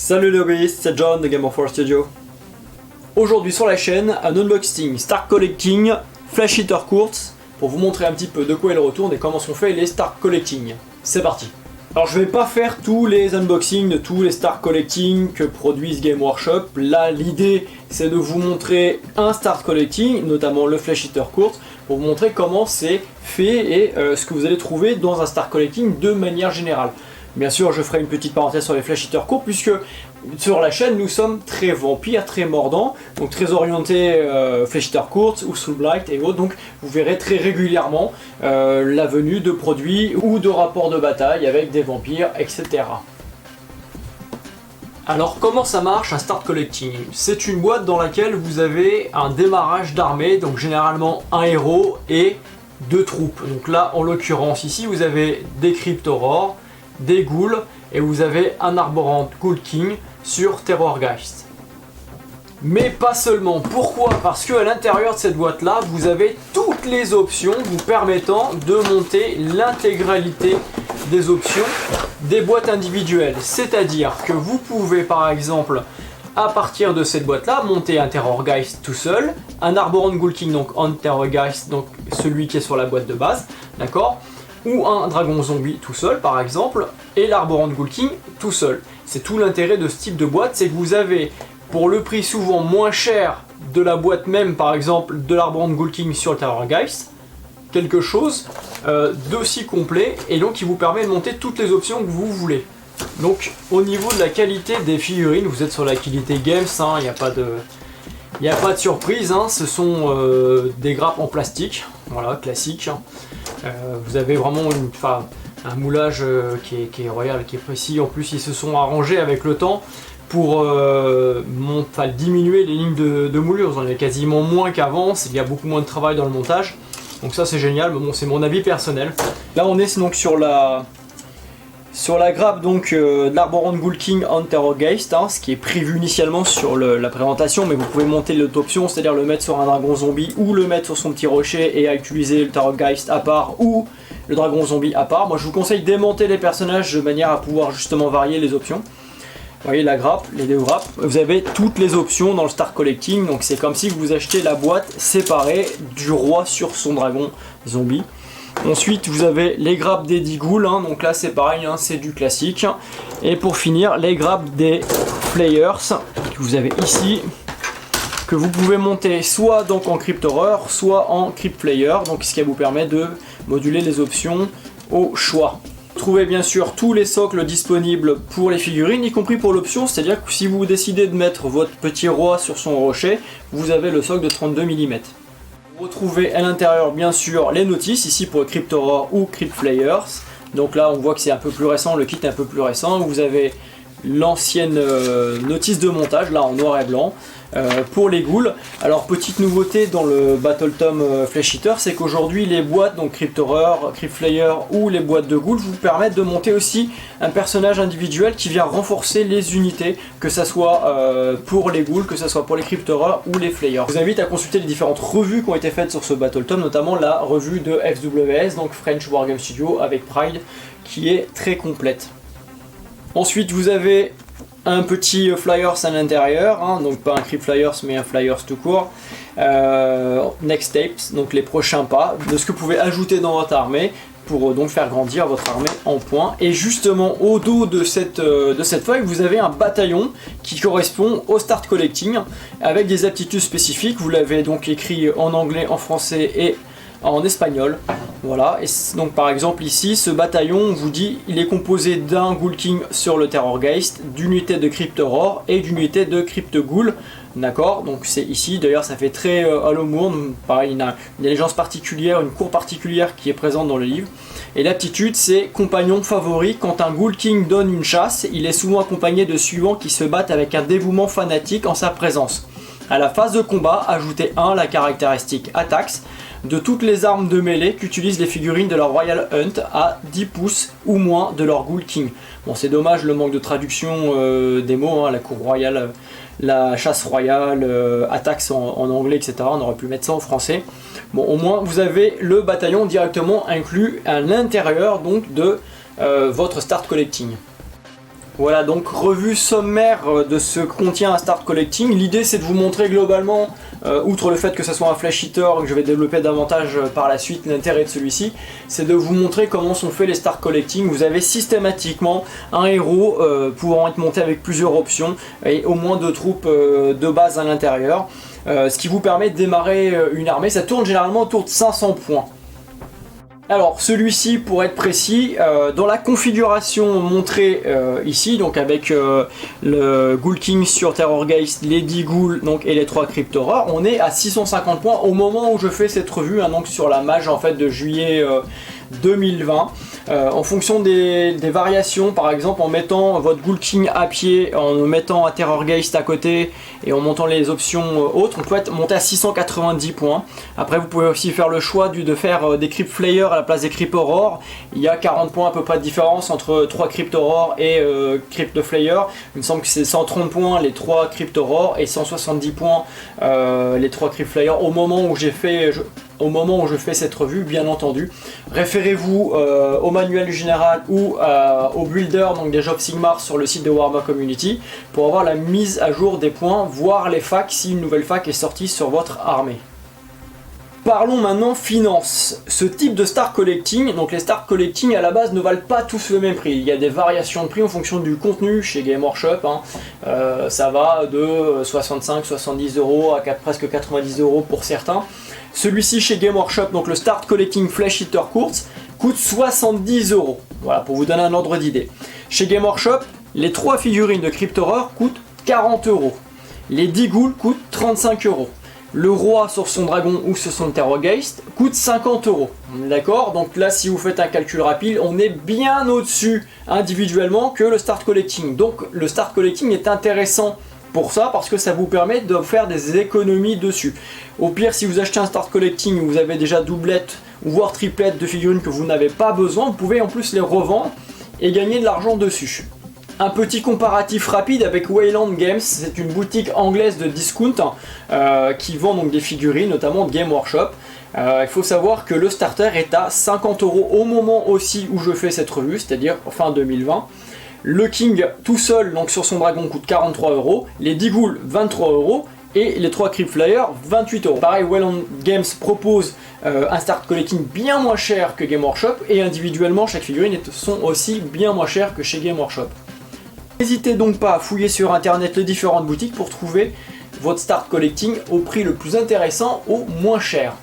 Salut les hobbyistes, c'est John de Game of War Studio. Aujourd'hui sur la chaîne, un unboxing Start Collecting Flash Hitter Courts pour vous montrer un petit peu de quoi il retourne et comment sont faits les Start Collecting. C'est parti. Alors je vais pas faire tous les unboxings de tous les Start Collecting que produisent Game Workshop. Là l'idée c'est de vous montrer un Start Collecting, notamment le Flash Hitter Courts, pour vous montrer comment c'est fait et ce que vous allez trouver dans un Start Collecting de manière générale. Bien sûr, je ferai une petite parenthèse sur les Flash Hitter Courts, puisque sur la chaîne, nous sommes très vampires, très mordants, donc très orientés Flash Hitter Courts ou Soul Blight et autres, donc vous verrez très régulièrement la venue de produits ou de rapports de bataille avec des vampires, etc. Alors comment ça marche un Start Collecting? C'est une boîte dans laquelle vous avez un démarrage d'armée, donc généralement un héros et deux troupes. Donc là, en l'occurrence ici, vous avez des Cryptorors, des ghouls et vous avez un Arborant Ghoul King sur Terrorgeist. Mais pas seulement. Pourquoi? Parce que à l'intérieur de cette boîte là vous avez toutes les options vous permettant de monter l'intégralité des options des boîtes individuelles. C'est-à-dire que vous pouvez par exemple à partir de cette boîte là monter un Terrorgeist tout seul, un Arborant Ghoul King donc en Terrorgeist, donc celui qui est sur la boîte de base, d'accord, ou un dragon zombie tout seul par exemple, et l'Arborant Ghoul King tout seul. C'est tout l'intérêt de ce type de boîte, c'est que vous avez pour le prix souvent moins cher de la boîte même, par exemple de l'Arborant Ghoul King sur le Terrorgeist, quelque chose d'aussi complet et donc qui vous permet de monter toutes les options que vous voulez. Donc au niveau de la qualité des figurines, vous êtes sur la qualité Games, il n'y a pas de surprise, ce sont des grappes en plastique, voilà, classique. Vous avez vraiment un moulage qui est royal, qui est précis. En plus, ils se sont arrangés avec le temps pour diminuer les lignes de moulure. Vous en avez quasiment moins qu'avant, il y a beaucoup moins de travail dans le montage. Donc ça c'est génial, mais bon, c'est mon avis personnel. Là on est donc sur la grappe de l'Arborant Ghoul King en Terrorgeist, ce qui est prévu initialement sur la présentation, mais vous pouvez monter l'autre option, c'est-à-dire le mettre sur un dragon zombie ou le mettre sur son petit rocher et à utiliser le Terrorgeist à part ou le dragon zombie à part. Moi je vous conseille d'aimanter les personnages de manière à pouvoir justement varier les options. Vous voyez la grappe, les deux grappes, vous avez toutes les options dans le Start Collecting, donc c'est comme si vous achetez la boîte séparée du roi sur son dragon zombie. Ensuite vous avez les grappes des 10 ghouls, donc là c'est pareil, c'est du classique. Et pour finir les grappes des Flayers que vous avez ici, que vous pouvez monter soit donc en Cryptoror, soit en Crypt Flayer, donc ce qui vous permet de moduler les options au choix. Vous trouvez bien sûr tous les socles disponibles pour les figurines, y compris pour l'option, c'est-à-dire que si vous décidez de mettre votre petit roi sur son rocher, vous avez le socle de 32 mm. Vous retrouvez à l'intérieur bien sûr les notices, ici pour Cryptoror ou Crypt Flayers. Donc là on voit que c'est un peu plus récent, le kit est un peu plus récent. Vous avez l'ancienne notice de montage, là en noir et blanc, pour les ghouls. Alors petite nouveauté dans le Battle Tom Flash Hitter, c'est qu'aujourd'hui les boîtes, donc Cryptoror, Crypt Flayer ou les boîtes de ghouls, vous permettent de monter aussi un personnage individuel qui vient renforcer les unités, que ça soit pour les ghouls, que ça soit pour les Cryptoror ou les Flayers. Je vous invite à consulter les différentes revues qui ont été faites sur ce Battle Tom, notamment la revue de FWS, donc French Wargame Studio avec Pride, qui est très complète. Ensuite vous avez un petit Flyers à l'intérieur, donc pas un Crypt Flyers mais un Flyers tout court. Next Steps, donc les prochains pas de ce que vous pouvez ajouter dans votre armée pour donc faire grandir votre armée en points. Et justement au dos de cette feuille vous avez un bataillon qui correspond au Start Collecting avec des aptitudes spécifiques. Vous l'avez donc écrit en anglais, en français et en espagnol. Voilà, et donc par exemple ici, ce bataillon, on vous dit, il est composé d'un Ghoul King sur le Terrorgeist, d'une unité de Cryptoror et d'une unité de Crypt Ghoul. D'accord, donc c'est ici, d'ailleurs ça fait très Hollow Moon, pareil, il y a une allégeance particulière, une cour particulière qui est présente dans le livre. Et l'aptitude c'est compagnon favori. Quand un Ghoul King donne une chasse, il est souvent accompagné de suivants qui se battent avec un dévouement fanatique en sa présence. À la phase de combat, ajoutez 1 la caractéristique Attacks de toutes les armes de mêlée qu'utilisent les figurines de leur Royal Hunt à 10 pouces ou moins de leur Ghoul King. Bon, c'est dommage le manque de traduction des mots, la cour royale, la chasse royale, attacks en anglais, etc. On aurait pu mettre ça en français. Bon, au moins vous avez le bataillon directement inclus à l'intérieur donc de votre Start Collecting. Voilà, donc revue sommaire de ce que contient un Start Collecting. L'idée c'est de vous montrer globalement, outre le fait que ce soit un flash hitter que je vais développer davantage par la suite, l'intérêt de celui-ci, c'est de vous montrer comment sont faits les Start Collecting. Vous avez systématiquement un héros pouvant être monté avec plusieurs options et au moins 2 troupes de base à l'intérieur. Ce qui vous permet de démarrer une armée. Ça tourne généralement autour de 500 points. Alors celui-ci, pour être précis, dans la configuration montrée ici, donc avec le Ghoul King sur Terrorgeist, les 10 ghouls donc, et les 3 Cryptoreurs, on est à 650 points au moment où je fais cette revue, hein, donc sur la mage en fait de juillet 2020. En fonction des variations, par exemple en mettant votre Ghoul King à pied, en mettant un Terrorgeist à côté et en montant les options autres, on peut monter à 690 points. Après vous pouvez aussi faire le choix de faire des Crypt Flayers à la place des Crypt Aurore. Il y a 40 points à peu près de différence entre 3 Crypt Aurore et Crypt Flayer. Il me semble que c'est 130 points les 3 Crypt Aurore et 170 points les 3 Crypt Flayer au moment où je fais cette revue, bien entendu. Référez-vous au manuel général ou au builder donc des Jobs Sigmar sur le site de Warhammer Community pour avoir la mise à jour des points, voir les facs si une nouvelle fac est sortie sur votre armée. Parlons maintenant finance. Ce type de Start Collecting, donc les Start Collecting à la base ne valent pas tous le même prix. Il y a des variations de prix en fonction du contenu chez Game Workshop. Hein. Ça va de 65-70 € à presque 90 € pour certains. Celui-ci chez Game Workshop, donc le Start Collecting Flash Hitter Kurtz, coûte 70 €. Voilà, pour vous donner un ordre d'idée. Chez Game Workshop, les 3 figurines de Cryptoreur coûtent 40 €. Les 10 ghouls coûtent 35 €. Le roi sur son dragon ou sur son Terrorgeist coûte 50 €. On est d'accord? Donc là, si vous faites un calcul rapide, on est bien au-dessus individuellement que le Start Collecting. Donc le Start Collecting est intéressant pour ça parce que ça vous permet de faire des économies dessus. Au pire, si vous achetez un Start Collecting où vous avez déjà doublette ou voire triplette de figurines que vous n'avez pas besoin, vous pouvez en plus les revendre et gagner de l'argent dessus. Un petit comparatif rapide avec Wayland Games, c'est une boutique anglaise de discount qui vend donc des figurines, notamment de Game Workshop. Il faut savoir que le starter est à 50 € au moment aussi où je fais cette revue, c'est-à-dire fin 2020. Le King tout seul, donc sur son dragon, coûte 43 €, les 10 ghouls 23 € et les 3 Crypt Flyers 28 €. Pareil, Wayland Games propose un Start Collecting bien moins cher que Game Workshop et individuellement chaque figurine sont aussi bien moins chères que chez Game Workshop. N'hésitez donc pas à fouiller sur internet les différentes boutiques pour trouver votre Start Collecting au prix le plus intéressant au moins cher.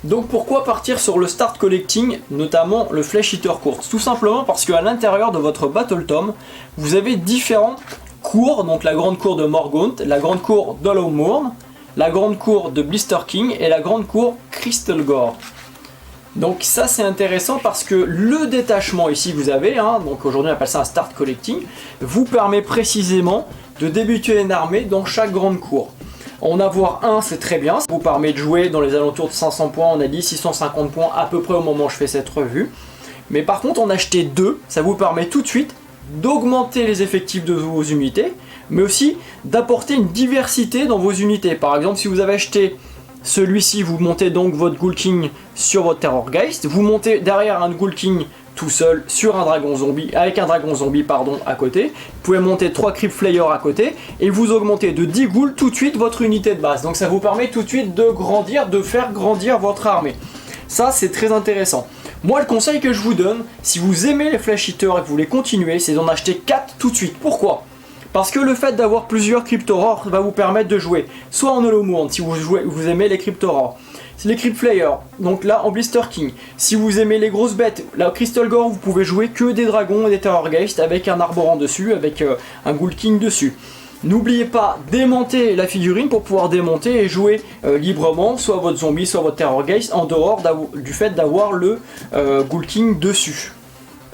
Donc pourquoi partir sur le Start Collecting, notamment le Flash Hitter Kurtz? Tout simplement parce qu'à l'intérieur de votre Battle Tome, vous avez différentes cours, donc la grande cour de Morgaunt, la grande cour d'Hollowmourne, la grande cour de Blister King et la grande cour Crystal Gore. Donc ça c'est intéressant parce que le détachement ici que vous avez, hein, donc aujourd'hui on appelle ça un Start Collecting, vous permet précisément de débuter une armée dans chaque grande cour. En avoir un c'est très bien, ça vous permet de jouer dans les alentours de 500 points, on a dit 650 points à peu près au moment où je fais cette revue. Mais par contre en acheter 2, ça vous permet tout de suite d'augmenter les effectifs de vos unités, mais aussi d'apporter une diversité dans vos unités. Par exemple si vous avez acheté celui-ci, vous montez donc votre Ghoul King sur votre Terrorgeist, vous montez derrière un Ghoul King tout seul sur un dragon zombie, avec un dragon zombie pardon à côté, vous pouvez monter 3 Crypt Flayers à côté, et vous augmentez de 10 ghouls tout de suite votre unité de base. Donc ça vous permet tout de suite de grandir, de faire grandir votre armée. Ça c'est très intéressant. Moi le conseil que je vous donne, si vous aimez les Flash Hitters et que vous voulez continuer, c'est d'en acheter 4 tout de suite. Pourquoi ? Parce que le fait d'avoir plusieurs Cryptoreurs va vous permettre de jouer soit en Hollowmourne si vous aimez les Cryptoreurs, les Crypt Flayers, donc là en Blister King. Si vous aimez les grosses bêtes, la Crystal Gore, vous pouvez jouer que des dragons et des Terrorgeist avec un arborant dessus, avec un Ghoul King dessus. N'oubliez pas d'aimanter la figurine pour pouvoir démonter et jouer librement, soit votre zombie, soit votre Terrorgeist, en dehors du fait d'avoir le Ghoul King dessus.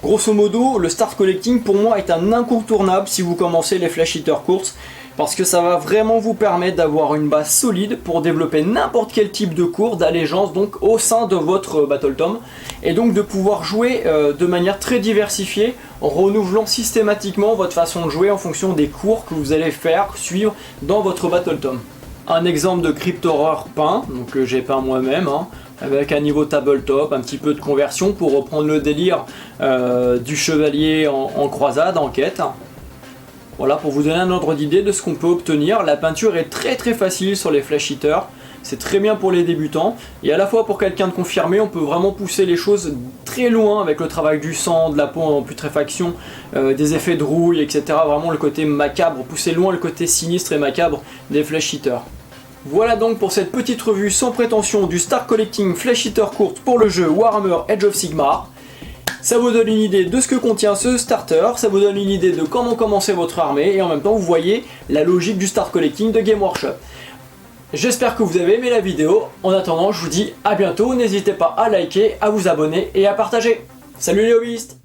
Grosso modo, le Start Collecting pour moi est un incontournable si vous commencez les Flash Hitter Kurtz, parce que ça va vraiment vous permettre d'avoir une base solide pour développer n'importe quel type de cours d'allégeance donc au sein de votre Battle Tome, et donc de pouvoir jouer de manière très diversifiée en renouvelant systématiquement votre façon de jouer en fonction des cours que vous allez suivre dans votre Battle Tome. Un exemple de Cryptoreur peint, donc que j'ai peint moi-même, hein. avec un niveau tabletop, un petit peu de conversion pour reprendre le délire du chevalier en croisade, en quête. Voilà, pour vous donner un ordre d'idée de ce qu'on peut obtenir. La peinture est très facile sur les flash hitters. C'est très bien pour les débutants, et à la fois pour quelqu'un de confirmé, on peut vraiment pousser les choses très loin avec le travail du sang, de la peau en putréfaction, des effets de rouille, etc. Vraiment le côté macabre, pousser loin le côté sinistre et macabre des flash hitters. Voilà donc pour cette petite revue sans prétention du Start Collecting Flash Hitter courte pour le jeu Warhammer Age of Sigmar. Ça vous donne une idée de ce que contient ce starter, ça vous donne une idée de comment commencer votre armée, et en même temps vous voyez la logique du Start Collecting de Game Workshop. J'espère que vous avez aimé la vidéo. En attendant, je vous dis à bientôt. N'hésitez pas à liker, à vous abonner et à partager. Salut les hobbyistes!